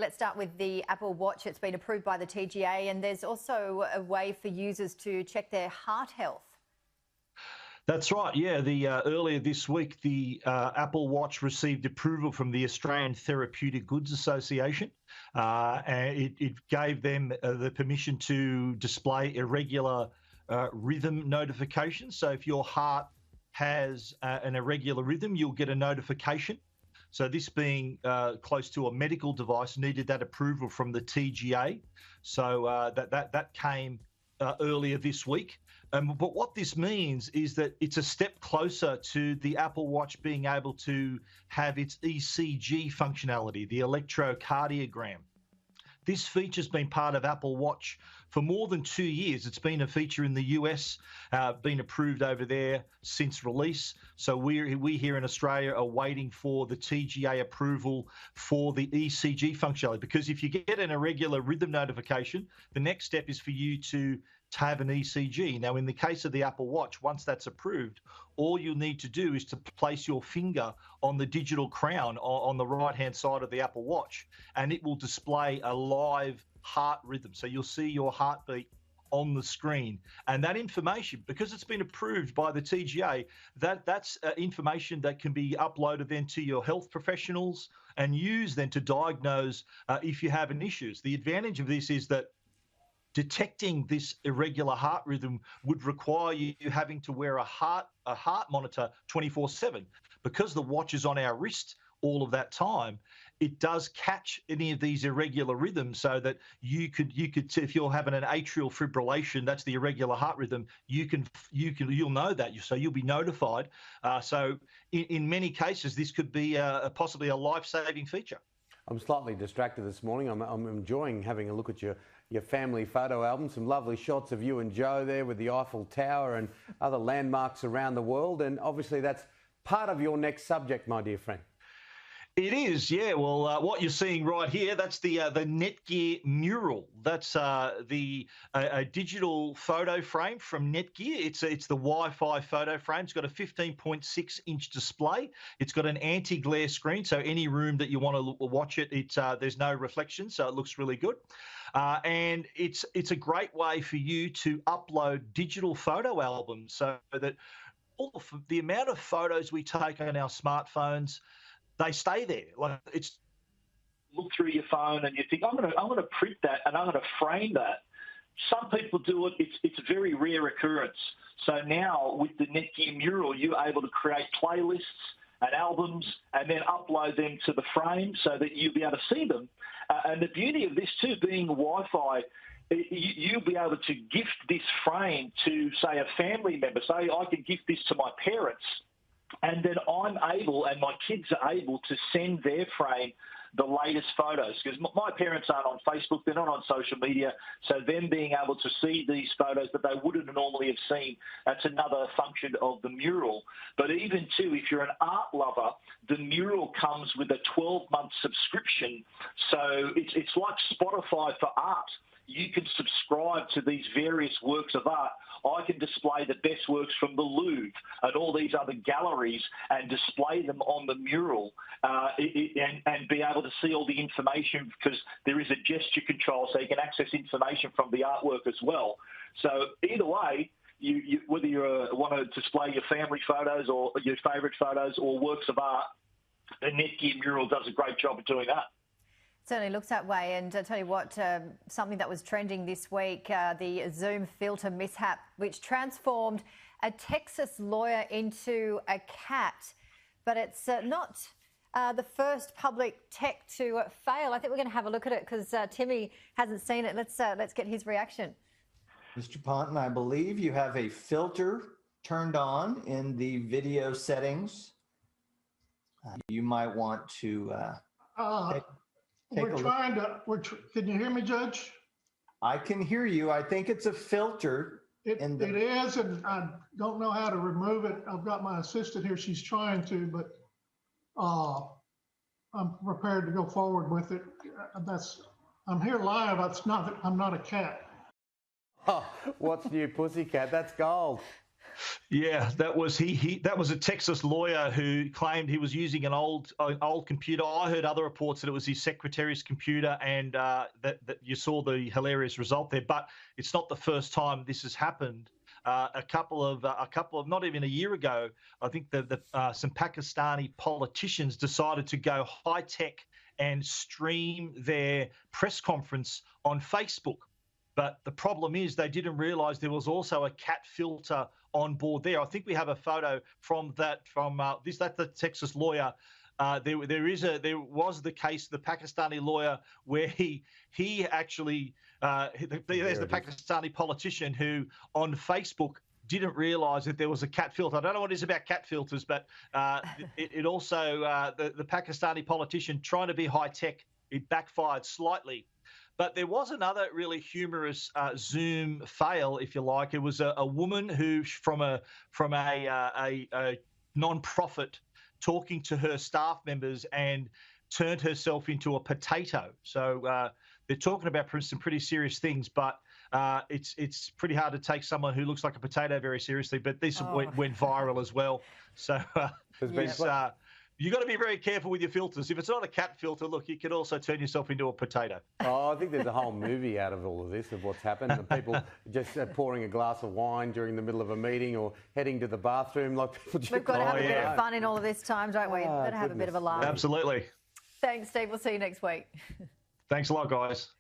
Let's start with the Apple Watch. It's been approved by the TGA, and there's also a way for users to check their heart health. That's right. Yeah, earlier this week, the Apple Watch received approval from the Australian Therapeutic Goods Association, and it gave them the permission to display irregular rhythm notifications. So if your heart has an irregular rhythm, you'll get a notification. So this being close to a medical device needed that approval from the TGA. So that came earlier this week. But what this means is that it's a step closer to the Apple Watch being able to have its ECG functionality, the electrocardiogram. This feature's been part of Apple Watch for more than 2 years. It's been a feature in the US, been approved over there since release. So we here in Australia are waiting for the TGA approval for the ECG functionality, because if you get an irregular rhythm notification, the next step is for you to have an ECG. Now, in the case of the Apple Watch, once that's approved, all you need to do is to place your finger on the digital crown on the right-hand side of the Apple Watch, and it will display a live heart rhythm. So you'll see your heartbeat on the screen. And that information, because it's been approved by the TGA, that's information that can be uploaded then to your health professionals and used then to diagnose if you have an issue. The advantage of this is that detecting this irregular heart rhythm would require you having to wear a heart monitor 24/7. Because the watch is on our wrist all of that time, it does catch any of these irregular rhythms, so that you could if you're having an atrial fibrillation, that's the irregular heart rhythm, you'll know that, so you'll be notified. So in many cases, this could be possibly a life-saving feature. I'm slightly distracted this morning. I'm enjoying having a look at your family photo album. Some lovely shots of you and Joe there with the Eiffel Tower and other landmarks around the world. And obviously that's part of your next subject, my dear friend. It is, yeah. Well, what you're seeing right here, that's the Netgear mural. That's a digital photo frame from Netgear. It's the Wi-Fi photo frame. It's got a 15.6-inch display. It's got an anti-glare screen, so any room that you want to watch it, there's no reflection, so it looks really good. And it's a great way for you to upload digital photo albums, so that the amount of photos we take on our smartphones, they stay there. Like, it's look through your phone and you think, I'm gonna print that and I'm gonna frame that. Some people do it. It's a very rare occurrence. So now with the Netgear mural, you're able to create playlists and albums and then upload them to the frame so that you'll be able to see them. And the beauty of this too, being Wi-Fi, you'll be able to gift this frame to, say, a family member. Say I can gift this to my parents, and then I'm able, and my kids are able to send their frame the latest photos, because my parents aren't on Facebook, they're not on social media, so them being able to see these photos that they wouldn't normally have seen, that's another function of the mural. But even too, if you're an art lover, the mural comes with a 12-month subscription, so it's like Spotify for art. You can subscribe to these various works of art. I can display the best works from the Louvre and all these other galleries and display them on the mural and be able to see all the information, because there is a gesture control, so you can access information from the artwork as well. So either way, whether you want to display your family photos or your favourite photos or works of art, the Netgear mural does a great job of doing that. Certainly looks that way. And I tell you what, something that was trending this week, the Zoom filter mishap, which transformed a Texas lawyer into a cat. But it's not the first public tech to fail. I think we're going to have a look at it because Timmy hasn't seen it. Let's get his reaction. Mr. Ponton, I believe you have a filter turned on in the video settings. You might want to can you hear me, Judge? I can hear you. I think it's a filter. It is, and I don't know how to remove it. I've got my assistant here. She's trying to, but I'm prepared to go forward with it. I'm here live. I'm not a cat. Oh, what's new, pussycat? That's gold. Yeah, that was that was a Texas lawyer who claimed he was using an old computer. I heard other reports that it was his secretary's computer, and that you saw the hilarious result there. But it's not the first time this has happened. A couple of not even a year ago, I think some Pakistani politicians decided to go high tech and stream their press conference on Facebook. But the problem is they didn't realise there was also a cat filter on board there. I think we have a photo from that. That's the Texas lawyer. There was the case, the Pakistani lawyer, where he actually there's the Pakistani politician who on Facebook didn't realise that there was a cat filter. I don't know what it is about cat filters, but it also the Pakistani politician trying to be high tech, it backfired slightly. But there was another really humorous Zoom fail, if you like. It was a woman who from a non-profit talking to her staff members and turned herself into a potato. So they're talking about some pretty serious things, but it's pretty hard to take someone who looks like a potato very seriously. But this went viral as well. So you've got to be very careful with your filters. If it's not a cat filter, look, you can also turn yourself into a potato. Oh, I think there's a whole movie out of all of this, of what's happened. And people just pouring a glass of wine during the middle of a meeting or heading to the bathroom. Like people just We've got to have a bit of fun in all of this time, don't we? We've got to have a bit of a laugh. Absolutely. Thanks, Steve. We'll see you next week. Thanks a lot, guys.